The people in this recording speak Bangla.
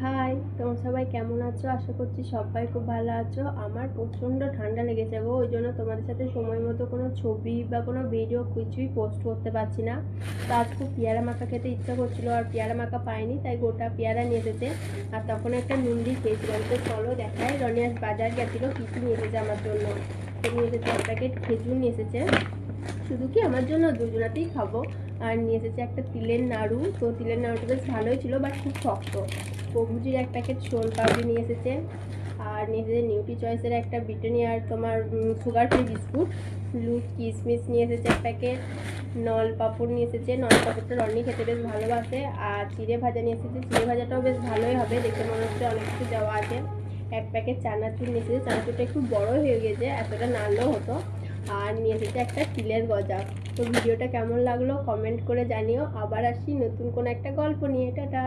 হাই, তোমরা সবাই কেমন আছো? আশা করছি সবাই খুব ভালো আছো। আমার প্রচণ্ড ঠান্ডা লেগেছে গো, ওই জন্য তোমাদের সাথে সময় মতো কোনো ছবি বা কোনো ভিডিও কিছুই পোস্ট করতে পারছি না। তো আজ খুব পেয়ারা মাখা খেতে ইচ্ছা করছিলো, আর পেয়ারা মাখা পাইনি, তাই গোটা পেয়ারা নিয়ে এসেছে। আর তখন একটা নুনডি খেয়েছিলাম। তো চলো দেখাই, রনি আজ বাজার গেছিলো, কী কী নিয়ে এসেছে আমার জন্য। তো নিয়ে এসেছে এক প্যাকেট খেজুর নিয়ে এসেছে, শুধু কি আমার জন্য, দুজনাতেই খাবো। আর নিয়ে এসেছে একটা তিলের নাড়ু। তো তিলের নাড়ুটা বেশ ভালোই ছিল, বাট খুব শক্ত। প্রভুজির এক প্যাকেট শোল পাপড়ি নিয়ে এসেছে। আর নিয়ে এসেছে নিউট্রি চয়েসের একটা ব্রিটানিয়ার তোমার সুগার ফ্রি বিস্কুট। লুজ কিশমিশ নিয়ে এসেছে এক প্যাকেট। নল পাপড় নিয়ে এসেছে, নল পাপড়টা রনি খেতে বেশ ভালোবাসে। আর চিড়ে ভাজা নিয়ে এসেছে, চিড়ে ভাজাটাও বেশ ভালোই হবে, দেখে মনে হচ্ছে অনেক কিছু দেওয়া আছে। এক প্যাকেট চানাচুর নিয়ে এসেছে, চানাচুরটা একটু বড় হয়ে গেছে, এতটা নাড়লেও হতো। আর নিয়ে এসেছে একটা তিলের গজা। তো ভিডিওটা কেমন লাগলো কমেন্ট করে জানিও। আবার আসি নতুন কোনো একটা গল্প নিয়ে। টাটা।